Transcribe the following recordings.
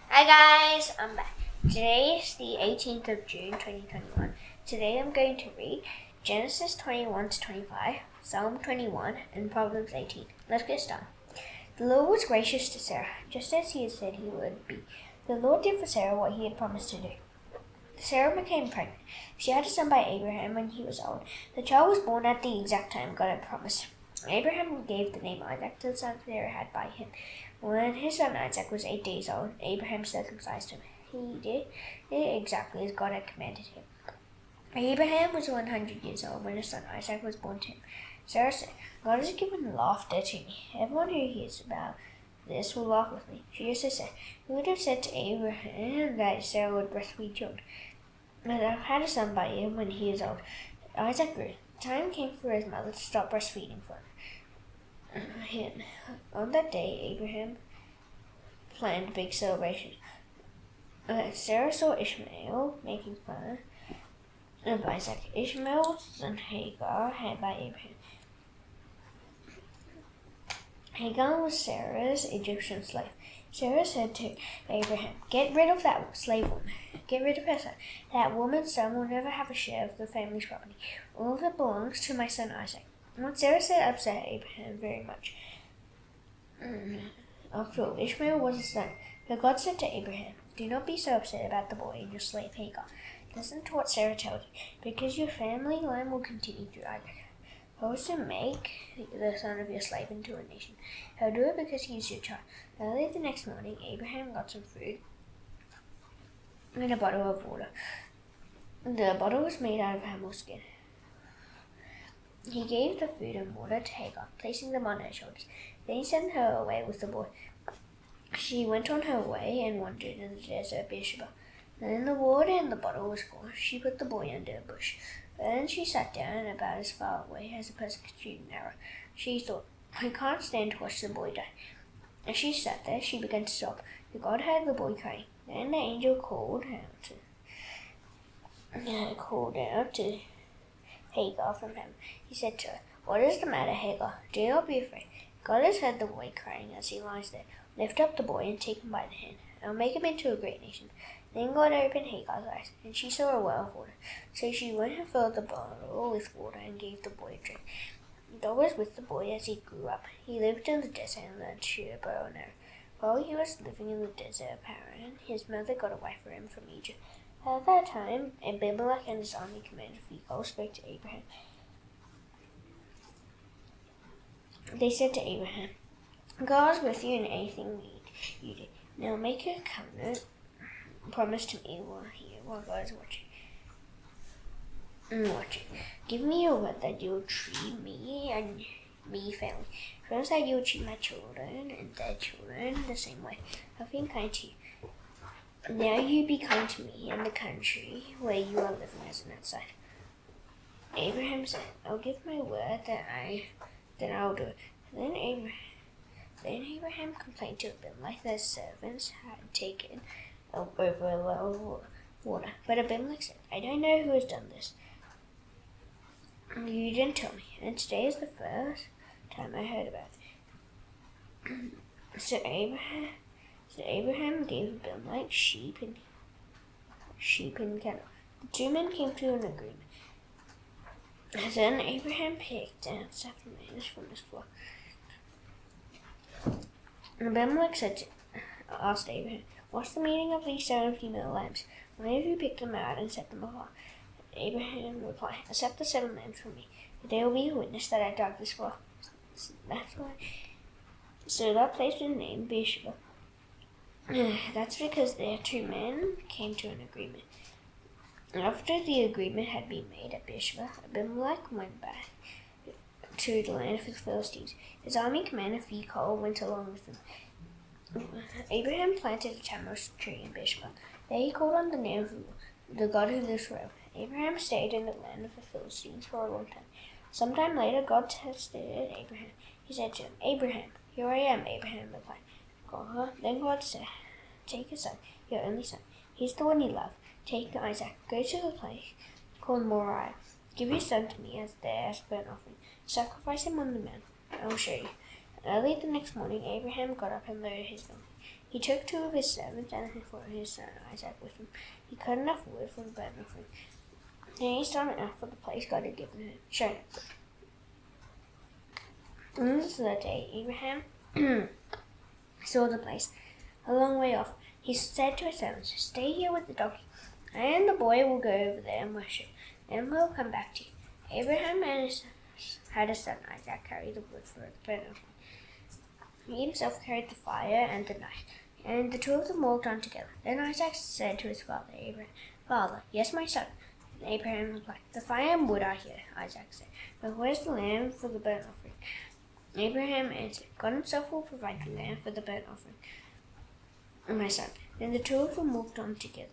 Hi guys, I'm back. Today is the 18th of June 2021. Today I'm going to read Genesis 21 to 25, Psalm 21, and Proverbs 18. Let's get started. The Lord was gracious to Sarah, just as he had said he would be. The Lord did for Sarah what he had promised to do. Sarah became pregnant. She had a son by Abraham when he was old. The child was born at the exact time God had promised. Abraham gave the name Isaac to the son Sarah had by him. When his son Isaac was 8 days old, Abraham circumcised him. He did it exactly as God had commanded him. Abraham was 100 years old when his son Isaac was born to him. Sarah said, God has given laughter to me. Everyone who hears about this will laugh with me. She also said, who would have said to Abraham that Sarah would breastfeed children? But I've had a son by him when he is old. Isaac grew. Time came for his mother to stop breastfeeding for him. On that day, Abraham planned a big celebration. Sarah saw Ishmael making fun of Isaac. Ishmael's son Hagar had by Abraham. Hagar was Sarah's Egyptian slave. Sarah said to Abraham, get rid of that slave woman. Get rid of her son. That woman's son will never have a share of the family's property. All of it belongs to my son Isaac. What Sarah said upset Abraham very much. After all, Ishmael was his son. But God said to Abraham, do not be so upset about the boy and your slave Hagar. Listen to what Sarah tells you, because your family line will continue through Isaac. I was to make the son of your slave into a nation. I'll do it because he is your child. Early the next morning, Abraham got some food and a bottle of water. The bottle was made out of camel skin. He gave the food and water to Hagar, placing them on her shoulders. Then he sent her away with the boy. She went on her way and wandered in the desert of Beersheba. Then the water in the bottle was full. She put the boy under a bush. Then she sat down about as far away as a person could shoot an arrow. She thought, I can't stand to watch the boy die. As she sat there, she began to sob. God heard the boy crying. Then the angel called out to Hagar from heaven. He said to her, what is the matter, Hagar? Do not be afraid. God has heard the boy crying as he lies there. Lift up the boy and take him by the hand. I will make him into a great nation. Then God opened Hagar's eyes, and she saw a well of water. So she went and filled the bottle with water and gave the boy a drink. God was with the boy as he grew up. He lived in the desert and learned to shoot a bow and arrow. While he was living in the desert of Haran, his mother got a wife for him from Egypt. At that time, Abimelech and his army commander Phicol spoke to Abraham. They said to Abraham, God is with you in anything you do. Now make a covenant promise to me while God is watching. Give me your word that you will treat me and me fairly. Promise that you will treat my children and their children the same way. I've been kind to you. Now you be kind to me in the country where you are living as an outsider. Abraham said, I'll give my word that I'll do it. Then Abraham complained to Abimelech that his servants had taken over a well of water. But Abimelech said, I don't know who has done this. You didn't tell me, and today is the first time I heard about it. So Abraham gave Abimelech sheep and cattle. The two men came to an agreement. Then Abraham picked out 7 lambs from his flock. Abimelech asked Abraham, what's the meaning of these 7 female lambs? Why have you picked them out and set them apart? Abraham replied, accept the 7 lambs from me. They will be a witness that I dug this well. That's why. So that place was named Beersheba. That's because their 2 men came to an agreement. After the agreement had been made at Beersheba, Abimelech went back to the land of the Philistines. His army commander Phicol went along with him. Abraham planted a tamarisk tree in Beersheba. There he called on the name of the God who lives forever. Abraham stayed in the land of the Philistines for a long time. Sometime later, God tested Abraham. He said to him, Abraham, here I am, Abraham replied. Then God said, take your son, your only son. He's the one you love. Take Isaac, go to the place called Moriah. Give your son to me as their burnt offering. Sacrifice him on the mountain. I will show you. Early the next morning, Abraham got up and loaded his donkey. He took 2 of his servants and his son Isaac with him. He cut enough wood for the burnt offering. Then he started out for the place God had given him, shown him. On the third day, Abraham saw the place a long way off. He said to his servants, "Stay here with the donkey. I and the boy will go over there and worship. Then we'll come back to you." Abraham had a son Isaac carry the wood for the burnt offering. He himself carried the fire and the knife, and the 2 of them walked on together. Then Isaac said to his father Abraham, "Father." "Yes, my son." And Abraham replied, "The fire and wood are here," Isaac said, "but where's the lamb for the burnt offering?" Abraham answered, "God himself will provide the lamb for the burnt offering, my son." Then the 2 of them walked on together.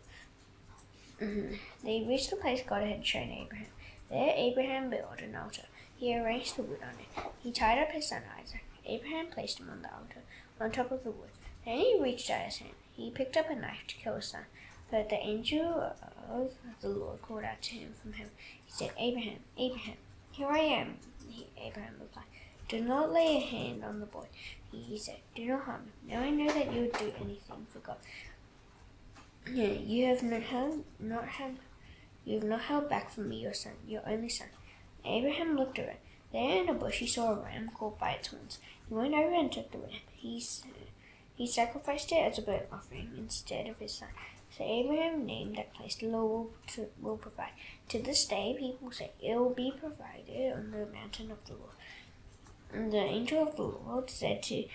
They reached the place God had shown Abraham. There Abraham built an altar. He arranged the wood on it. He tied up his son Isaac. Abraham placed him on the altar, on top of the wood. Then he reached out his hand. He picked up a knife to kill his son. But the angel of the Lord called out to him from heaven. He said, "Abraham, Abraham." "Here I am," Abraham replied. "Do not lay a hand on the boy," he said. "Do not harm him. Now I know that you would do anything for God. You have not held back from me your son, your only son." Abraham looked around. There in a bush he saw a ram caught by its horns. He went over and took the ram. He sacrificed it as a burnt offering instead of his son. So Abraham named that place, "The Lord will provide." To this day, people say, "It will be provided on the mountain of the Lord." And the angel of the Lord said to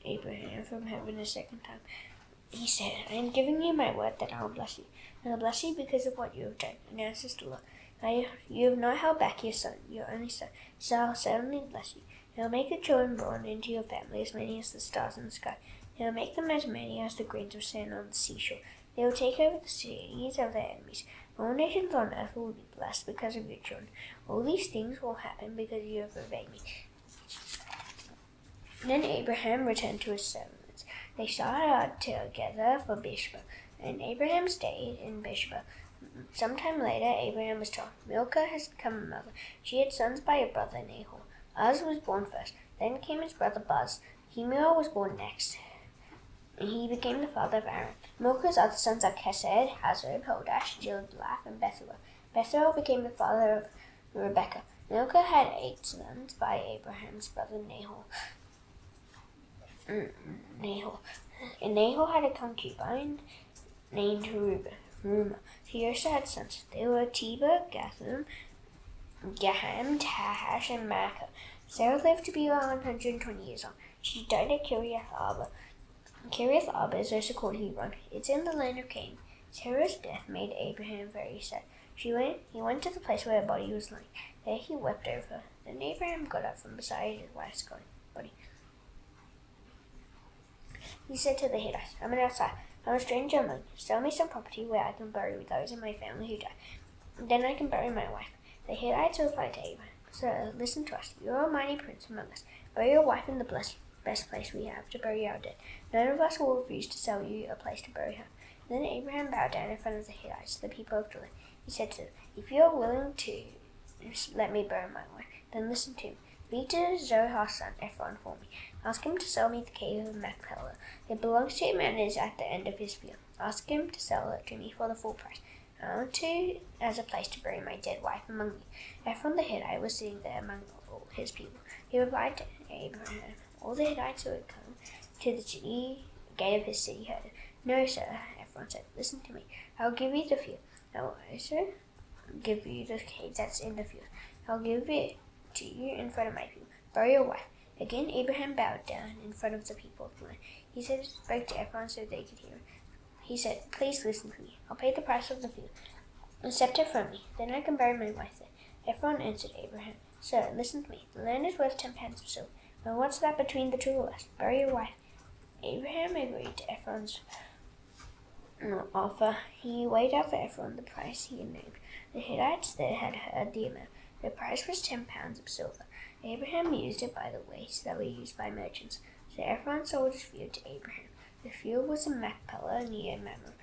Abraham from heaven a second time, he said, "I am giving you my word that I will bless you. I will bless you because of what you have done," announces the Lord. "You have not held back your son, your only son, so I will certainly bless you. I will make the children born into your family as many as the stars in the sky. I will make them as many as the grains of sand on the seashore. They will take over the cities of their enemies. All nations on earth will be blessed because of your children. All these things will happen because you have obeyed me." Then Abraham returned to his servants. They started out together for Beersheba, and Abraham stayed in Beersheba. Sometime later, Abraham was told, "Milcah has become a mother. She had sons by her brother Nahor. Uz was born first. Then came his brother Buz. Kemuel was born next. He became the father of Aaron. Milcah's other sons are Chesed, Hazar, Hodash, Jildalah, and Bethuel. Bethuel became the father of Rebekah. Milcah had 8 sons by Abraham's brother Nahor. And Nahor had a concubine named Reumah. He also had sons. They were Tiber, Gatham, Gaham, Tahash, and Maacah. Sarah lived to be around 120 years old. She died at Kiriath Arba. Kiriath Arba is also called Hebron. It's in the land of Canaan. Sarah's death made Abraham very sad. He went to the place where her body was lying. There he wept over her. Then Abraham got up from beside his wife's body. He said to the Hittites, "I'm an outsider. I'm a stranger among you. Sell me some property where I can bury those in my family who died. Then I can bury my wife." The Hittites replied to Abraham, "Sir, listen to us. You are a mighty prince among us. Bury your wife in the best place we have to bury our dead. None of us will refuse to sell you a place to bury her." Then Abraham bowed down in front of the Hittites, the people of the land. He said to them, "If you are willing to let me bury my wife, then listen to me. Speak to Zohar's son Ephron for me. Ask him to sell me the cave of Machpelah. It belongs to him and is at the end of his field. Ask him to sell it to me for the full price. I want to as a place to bury my dead wife among you." Ephron the Hittite was sitting there among all his people. He replied to Abraham, "All the Hittites who had come to the gate of his city heard it." "No, sir," Ephron said. "Listen to me. I'll give you the field. I will also give you the cave that's in the field. I'll give it to you in front of my people. Bury your wife." Again Abraham bowed down in front of the people of the land. He spoke to Ephron so they could hear him. He said, "Please listen to me. I'll pay the price of the field. Accept it from me. Then I can bury my wife there." Ephron answered Abraham, "Sir, listen to me. The land is worth 10 pounds of silver. But what's that between the 2 of us? Bury your wife." Abraham agreed to Ephron's offer. He weighed out for Ephron the price he had named. The Hittites there had heard the amount. The price was 10 pounds of silver. Abraham used it by the weights that were used by merchants. So Ephron sold his field to Abraham. The field was in Machpelah near Mamre.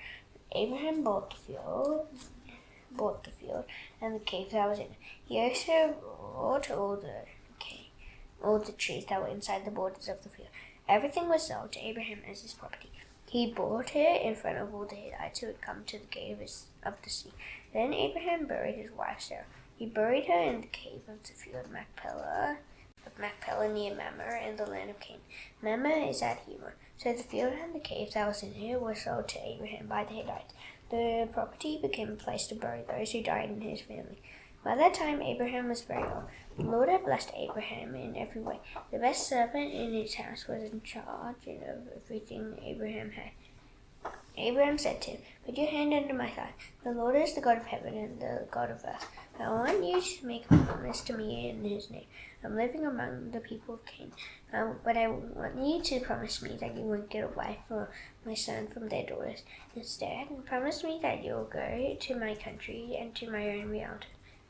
Abraham bought the field and the cave that was in it. He also bought all the trees that were inside the borders of the field. Everything was sold to Abraham as his property. He bought it in front of all the Hittites who had come to the gate of the sea. Then Abraham buried his wife Sarah. He buried her in the cave of the field of Machpelah near Mamre in the land of Canaan. Mamre is at Hebron. So the field and the cave that was in it were sold to Abraham by the Hittites. The property became a place to bury those who died in his family. By that time Abraham was very old. The Lord had blessed Abraham in every way. The best servant in his house was in charge of everything Abraham had. Abraham said to him, "Put your hand under my thigh. The Lord is the God of heaven and the God of earth. I want you to make a promise to me in his name. I'm living among the people of Canaan, but I want you to promise me that you won't get a wife for my son from their daughters. Instead, promise me that you'll go to my country and to my own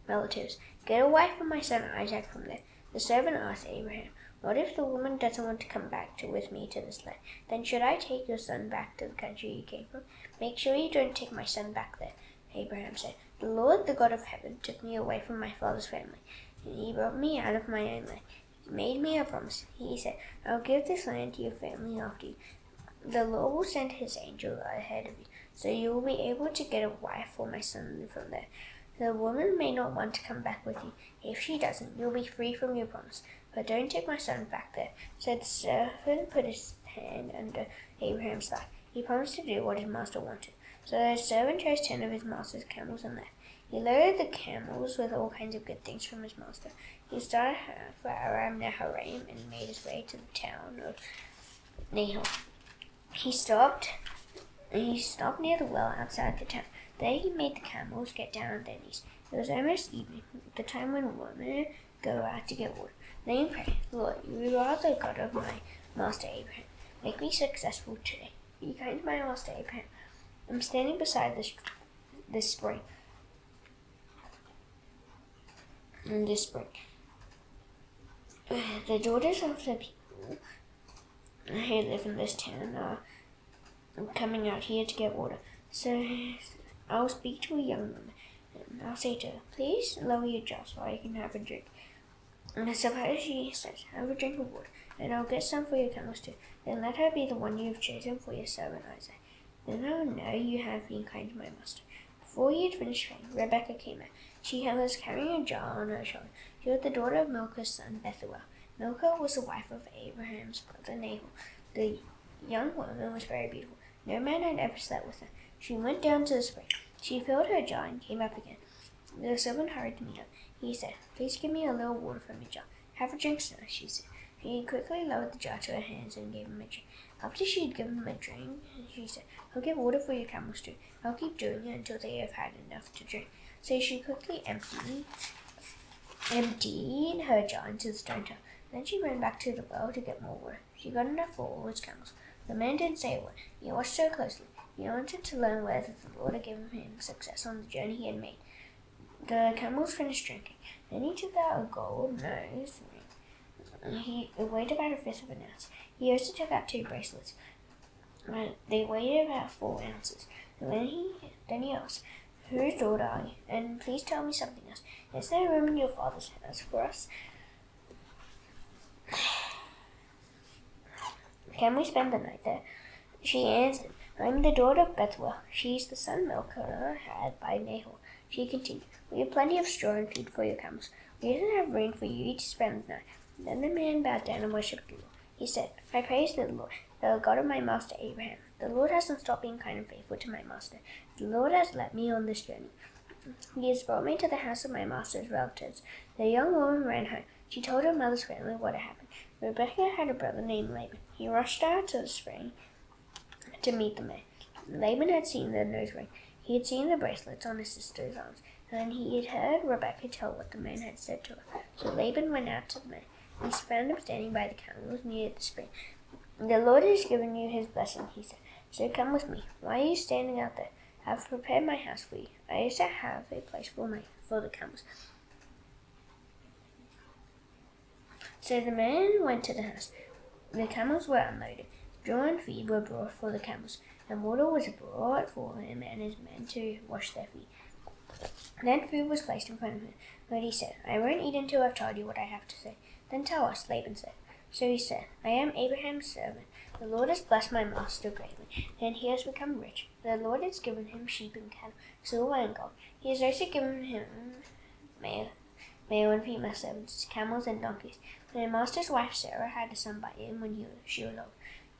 relatives. Get a wife for my son Isaac from there." The servant asked Abraham, "What if the woman doesn't want to come back with me to this land? Then should I take your son back to the country you came from? Make sure you don't take my son back there." Abraham said, "The Lord, the God of heaven, took me away from my father's family, and he brought me out of my own land. He made me a promise. He said, 'I'll give this land to your family after you. The Lord will send his angel ahead of you, so you will be able to get a wife for my son from there. The woman may not want to come back with you. If she doesn't, you'll be free from your promise. But don't take my son back there." So the servant put his hand under Abraham's thigh. He promised to do what his master wanted. So the servant chose 10 of his master's camels and left. He loaded the camels with all kinds of good things from his master. He started for Aram Naharaim and made his way to the town of Nahor. He stopped near the well outside the town. There he made the camels get down on their knees. It was almost evening, the time when women go out to get water. Then he prayed, "Lord, you are the God of my master Abraham. Make me successful today. Be kind to my master Abraham. I'm standing beside this spring. The daughters of the people who live in this town are coming out here to get water. So I'll speak to a young woman, and I'll say to her, 'Please lower your jar so I can have a drink.' And suppose she says, 'Have a drink of water, and I'll get some for your camels too.' Then let her be the one you've chosen for your servant Isaac. Then I'll know you have been kind to my master." Before he had finished praying, Rebekah came out. She was carrying a jar on her shoulder. She was the daughter of Milcah's son Bethuel. Milcah was the wife of Abraham's brother Nahor. The young woman was very beautiful. No man had ever slept with her. She went down to the spring. She filled her jar and came up again. The servant hurried to meet her. He said, "Please give me a little water from your jar." "Have a drink, sir," she said. She quickly lowered the jar to her hands and gave him a drink. After she had given him a drink, she said, "I'll get water for your camels too. I'll keep doing it until they have had enough to drink." So she quickly emptied her jar into the stone tub. Then she ran back to the well to get more water. She got enough for all his camels. The man didn't say a word. He watched her closely. He wanted to learn whether the Lord had given him success on the journey he had made. The camels finished drinking. Then he took out a gold nose ring. It weighed about a fifth of an ounce. He also took out 2 bracelets. They weighed about 4 ounces. Then he asked, "Whose daughter are you? And please tell me something else. Is there room in your father's house for us? Can we spend the night there?" She answered, "I'm the daughter of Bethuel. She's the son Milcah had by Nahor." She continued, "We have plenty of straw and feed for your camels. We don't have room for you to spend the night." Then the man bowed down and worshipped the Lord. He said, "I praise the Lord, the God of my master Abraham. The Lord hasn't stopped being kind and faithful to my master. The Lord has led me on this journey. He has brought me to the house of my master's relatives." The young woman ran home. She told her mother's family what had happened. Rebekah had a brother named Laban. He rushed out to the spring to meet the man. Laban had seen the nose ring. He had seen the bracelets on his sister's arms, and he had heard Rebekah tell what the man had said to her. So Laban went out to the man. He found him standing by the camels near the spring. "The Lord has given you his blessing," he said. "So come with me. Why are you standing out there? I've prepared my house for you. I also have a place for the camels." So the man went to the house. The camels were unloaded. Straw and feed were brought for the camels, and water was brought for him and his men to wash their feet. Then food was placed in front of him, but he said, "I won't eat until I've told you what I have to say." "Then tell us," Laban said. So he said, I am Abraham's servant. The Lord has blessed my master greatly, and he has become rich. The Lord has given him sheep and cattle, silver and gold. He has also given him male and female servants, camels and donkeys. My master's wife Sarah had a son by him when she was old.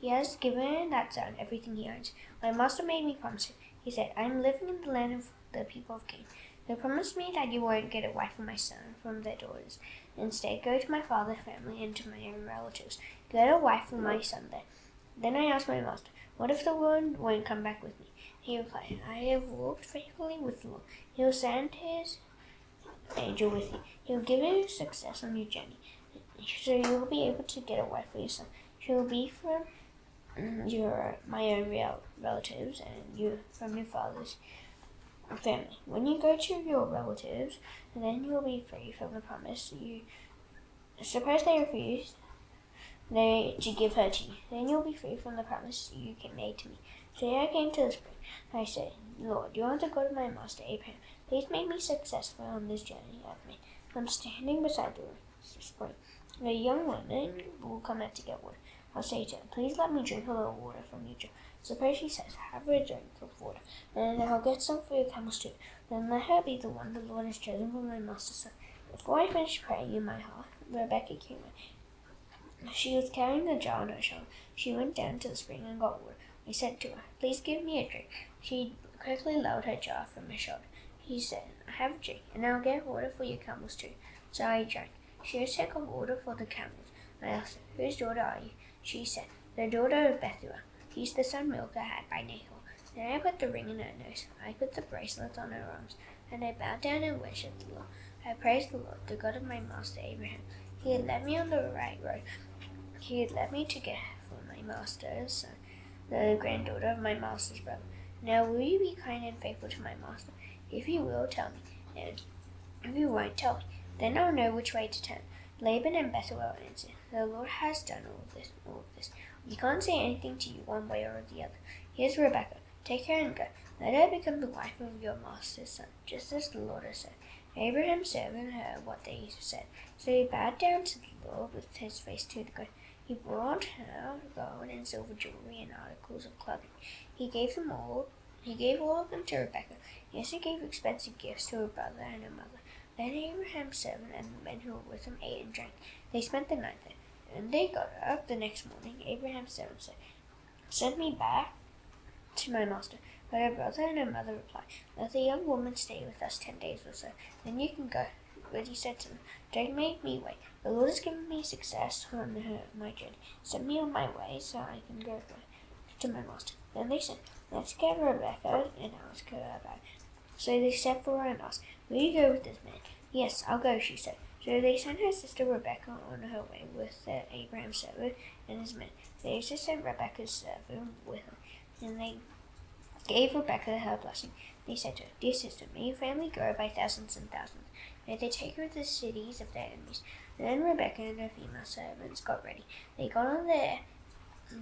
He has given that son everything he owns. My master made me promise it. He said, I am living in the land of the people of Canaan. They promised me that you won't get a wife for my son from their daughters. Instead, go to my father's family and to my own relatives. Get a wife for my son there. Then I asked my master, what if the Lord won't come back with me? He replied, I have walked faithfully with the Lord. He will send his angel with you. He will give you success on your journey, so you will be able to get a wife for your son. She will be from my own relatives and you from your father's family. When you go to your relatives, then you will be free from the promise. Suppose they refuse to give her to you. Then you'll be free from the promise you made to me. So I came to the spring. I said, Lord, you are the God of my master Abraham. Please make me successful on this journey I've made. I'm standing beside the spring. A young woman will come out to get water. I'll say to her, please let me drink a little water from your jar. Suppose she says, have a drink of water, and I'll get some for your camels too. Then let her be the one the Lord has chosen for my master's son. Before I finished praying in my heart, Rebecca came in. She was carrying the jar on her shoulder. She went down to the spring and got water. I said to her, please give me a drink. She quickly lowered her jar from her shoulder. He said, have a drink, and I'll get water for your camels too. So I drank. She also got water for the camels. I asked her, whose daughter are you? She said, the daughter of Bethuel. He's the son Milcah had by Nahor. Then I put the ring in her nose. I put the bracelet on her arms, and I bowed down and worshipped the Lord. I praised the Lord, the God of my master Abraham. He had led me on the right road. He had led me to get for my master's son, the granddaughter of my master's brother. Now will you be kind and faithful to my master? If you will, tell me. And if you won't, tell me. Then I'll know which way to turn. Laban and Bethuel answered, the Lord has done all of this. We can't say anything to you one way or the other. Here's Rebecca. Take her and go. Let her become the wife of your master's son, just as the Lord has said. Abraham's servant heard what they said, so he bowed down to the Lord with his face to the ground. He brought her gold and silver jewelry and articles of clothing. He gave all of them to Rebecca. He also gave expensive gifts to her brother and her mother. Then Abraham's servant and the men who were with him ate and drank. They spent the night there. When they got up the next morning, Abraham's servant said, send me back to my master. But her brother and her mother replied, let the young woman stay with us 10 days or so. Then you can go. But he said to them, don't make me wait. The Lord has given me success on my journey. Send me on my way so I can go to my master. Then they said, let's get Rebecca and ask her about it. So they sent for her and asked, will you go with this man? Yes, I'll go, she said. So they sent her sister Rebecca on her way with Abraham's servant and his men. They also sent Rebecca's servant with her, and they gave Rebecca her blessing. They said to her, dear sister, may your family grow by thousands and thousands. May they take her to the cities of their enemies. Then Rebecca and her female servants got ready. They got on their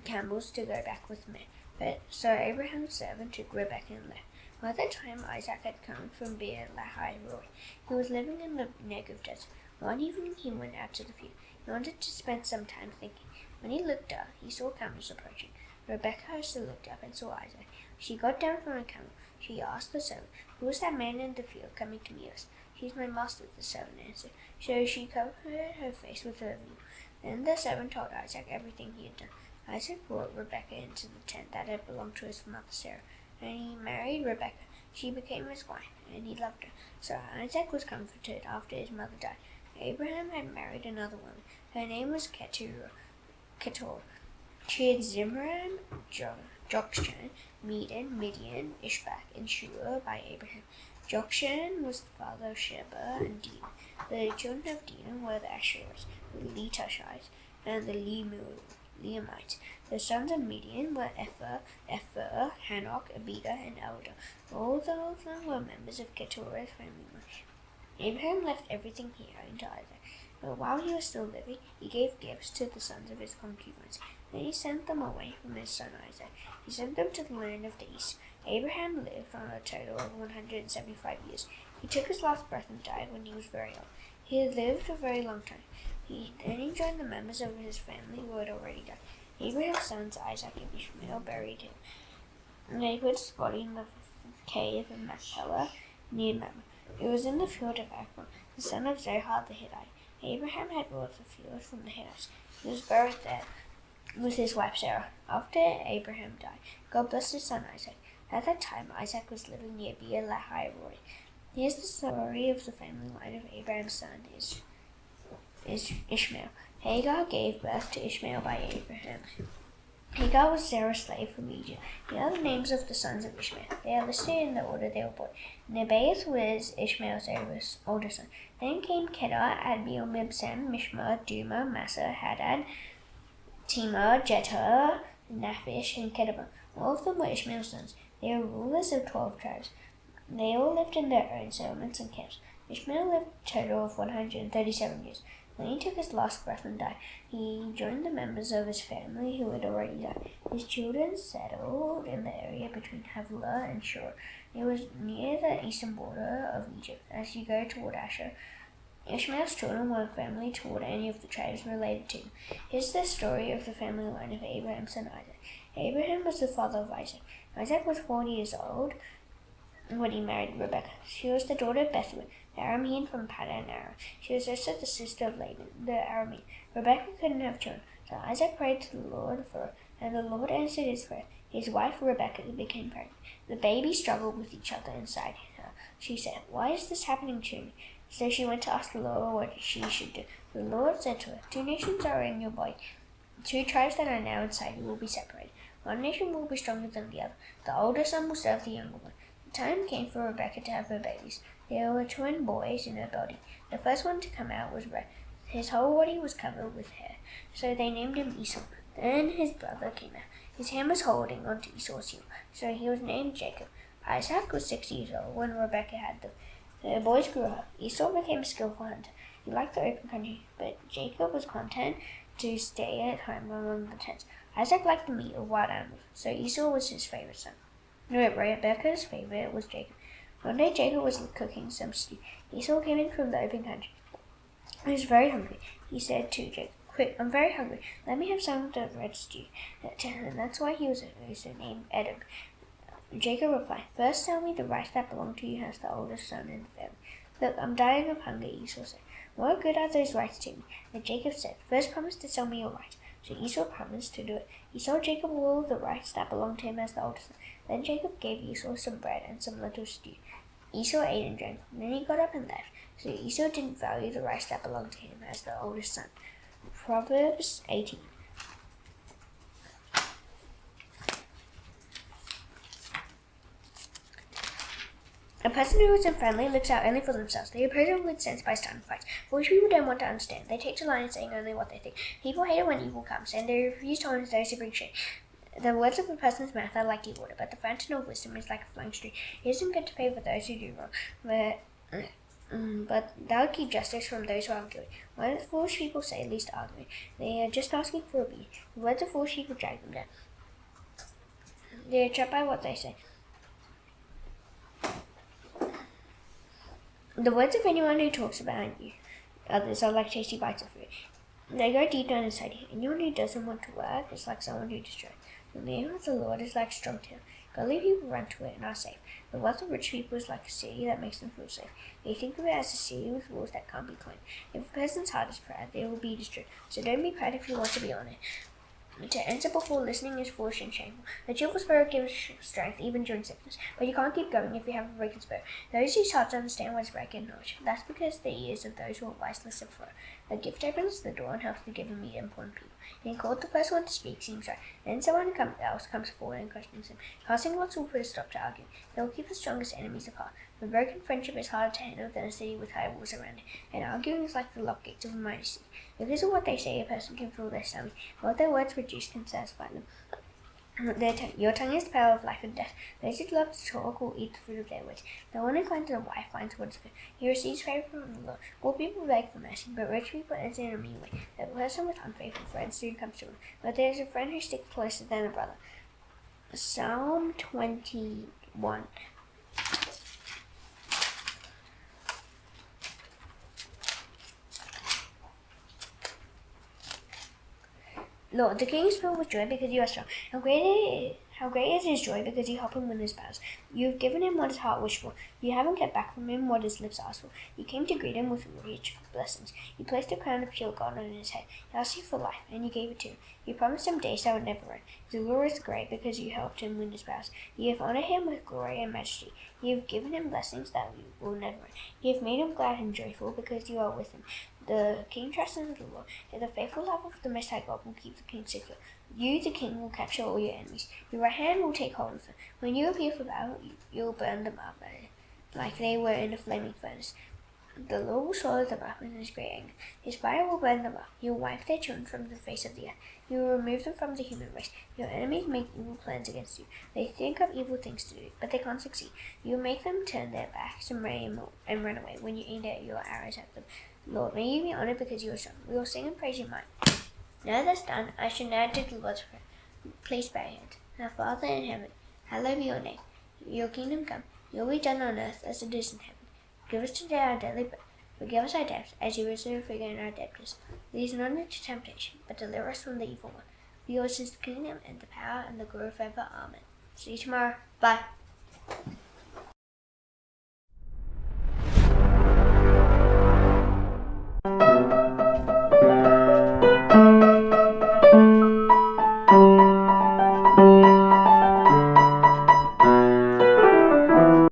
camels to go back with men. So Abraham's servant took Rebecca and left. By that time Isaac had come from Beer Lahai Roi. He was living in the Negev desert. One evening he went out to the field. He wanted to spend some time thinking. When he looked up, he saw camels approaching. Rebecca also looked up and saw Isaac. She got down from her camel. She asked the servant, who is that man in the field coming to meet us? He's my master, the servant answered. So she covered her face with her veil. Then the servant told Isaac everything he had done. Isaac brought Rebecca into the tent that had belonged to his mother Sarah, and he married Rebecca. She became his wife, and he loved her. So Isaac was comforted after his mother died. Abraham had married another woman. Her name was Keturah. She had Zimran, Jokshan, Medan, Midian, Ishbak, and Shua by Abraham. Jokshan was the father of Sheba and Dinah. The children of Dinah were the Asherites, the Letushites, and the Leamites. The sons of Midian were Ephah, Hanok, Abida, and Eldah. All of them were members of Keturah's family. Abraham left everything he owned to Isaac, but while he was still living, he gave gifts to the sons of his concubines. Then he sent them away from his son Isaac. He sent them to the land of the east. Abraham lived on a total of 175 years. He took his last breath and died when he was very old. He had lived a very long time. Then he joined the members of his family who had already died. Abraham's sons Isaac and Ishmael buried him. And they put his body in the cave of Machpelah near Mamre. It was in the field of Ephron, the son of Zohar the Hittite. Abraham had bought the field from the Hittites. He was buried there with his wife Sarah. After Abraham died, God blessed his son Isaac. At that time, Isaac was living near Beer Lahai Roy. Here's the story of the family line of Abraham's son is Ishmael. Hagar gave birth to Ishmael by Abraham. Hagar was Sarah's slave from Egypt. Here are the names of the sons of Ishmael. They are listed in the order they were born. Nebaioth was Ishmael's older son. Then came Kedar, Adbeel, Mibsam, Mishma, Duma, Massa, Hadad, Timah, Jetah, Naphish, and Kedar. All of them were Ishmael's sons. They were rulers of 12 tribes. They all lived in their own settlements and camps. Ishmael lived a total of 137 years. When he took his last breath and died, he joined the members of his family who had already died. His children settled in the area between Havilah and Shur. It was near the eastern border of Egypt. As you go toward Asher, Ishmael's children weren't family toward any of the tribes related to him. Here's the story of the family line of Abraham's son Isaac. Abraham was the father of Isaac. Isaac was 40 years old when he married Rebekah. She was the daughter of Bethuel, the Aramean from Paddan Aram. She was also the sister of Laban, the Aramean. Rebekah couldn't have children, so Isaac prayed to the Lord for her, and the Lord answered his prayer. His wife Rebekah became pregnant. The babies struggled with each other inside her. She said, "Why is this happening to me?" So she went to ask the Lord what she should do. The Lord said to her, 2 nations are in your body. 2 tribes that are now inside you will be separated. One nation will be stronger than the other. The older son will serve the younger one. The time came for Rebekah to have her babies. There were twin boys in her body. The first one to come out was red. His whole body was covered with hair, so they named him Esau. Then his brother came out. His hand was holding onto Esau's heel, so he was named Jacob. Isaac was 6 years old when Rebekah had them. The boys grew up. Esau became a skillful hunter. He liked the open country, but Jacob was content to stay at home among the tents. Isaac liked the meat of wild animals, so Esau was his favorite son. Rebekah's favorite was Jacob. One day Jacob was cooking some stew. Esau came in from the open country. He was very hungry. He said to Jacob, "Quick, I'm very hungry. Let me have some of the red stew." And that's why he was also named Edom. Jacob replied, "First tell me the rights that belong to you as the oldest son in the family." "Look, I'm dying of hunger," Esau said. "What good are those rights to me?" And Jacob said, "First promise to sell me your rights." So Esau promised to do it. He sold Jacob all the rights that belonged to him as the oldest son. Then Jacob gave Esau some bread and some lentil stew. Esau ate and drank. Then he got up and left. So Esau didn't value the rights that belonged to him as the oldest son. Proverbs 18. A person who isn't friendly looks out only for themselves. They oppose with good sense by starting fights. Foolish people don't want to understand. They take to line and saying only what they think. People hate it when evil comes, and they refuse to honor those who bring shame. The words of a person's mouth are like deep water, but the fountain of wisdom is like a flowing stream. It isn't good to favor those who do wrong, but they'll keep justice from those who are guilty. What foolish people say leads to arguing. They are just asking for a beat. The words of foolish people drag them down. They are trapped by what they say. The words of anyone who talks about you, others are like tasty bites of food. They go deep down inside you. Anyone who doesn't want to work is like someone who destroys. The name of the Lord is like a strong tower. Godly people run to it and are safe. The wealth of rich people is like a city that makes them feel safe. They think of it as a city with walls that can't be climbed. If a person's heart is proud, they will be destroyed. So don't be proud if you want to be on it. To answer before listening is foolish and shameful. The cheerful spirit gives strength even during sickness, but you can't keep going if you have a broken spirit. Those whose hearts understand what is right get knowledge. That's because the ears of those who are wise listen for it. A gift opens the door and helps the giver meet important people. Being called the first one to speak seems right. Then someone else comes forward and questions him. Casting lots will put a stop to arguing. They will keep the strongest enemies apart. A broken friendship is harder to handle than a city with high walls around it, and arguing is like the lock gates of a mighty city. Because of what they say, a person can fill their stomach. What their words produce can satisfy them. Your tongue is the power of life and death. Those who love to talk will eat the fruit of their words. The one who finds a wife finds what is good. He receives favor from the Lord. Poor people beg for mercy, but rich people enter in a mean way. The person with unfaithful friends soon comes to ruin, but there is a friend who sticks closer than a brother. Psalm 21. Lord, the king is filled with joy because you are strong. How great is his joy because you help him win his battles. You have given him what his heart wished for. You haven't kept back from him what his lips asked for. You came to greet him with rich blessings. You placed a crown of pure gold on his head. He asked you for life, and you gave it to him. You promised him days that would never end. His allure is great because you helped him win his battles. You have honored him with glory and majesty. You have given him blessings that will never end. You have made him glad and joyful because you are with him. The king trusts in the Lord, and the faithful love of the Most High God will keep the king secure. You, the king, will capture all your enemies. Your right hand will take hold of them. When you appear for battle, you'll burn them up like they were in a flaming furnace. The Lord will swallow them up in his great anger. His fire will burn them up. He will wipe their children from the face of the earth. He will remove them from the human race. Your enemies make evil plans against you. They think of evil things to do, but they can't succeed. You will make them turn their backs and run away when you aim your arrows at them. Lord, may you be honored because you are strong. We will sing and praise your might. Now that's done, I shall now do the Lord's Prayer. Please bow your head. Our Father in heaven, hallowed be your name. Your kingdom come. Your will be done on earth as it is in heaven. Give us today our daily bread. Forgive us our debts, as you also forgive our debtors. Lead us not into temptation, but deliver us from the evil one. For yours is the kingdom, and the power, and the glory forever. Amen. See you tomorrow. Bye.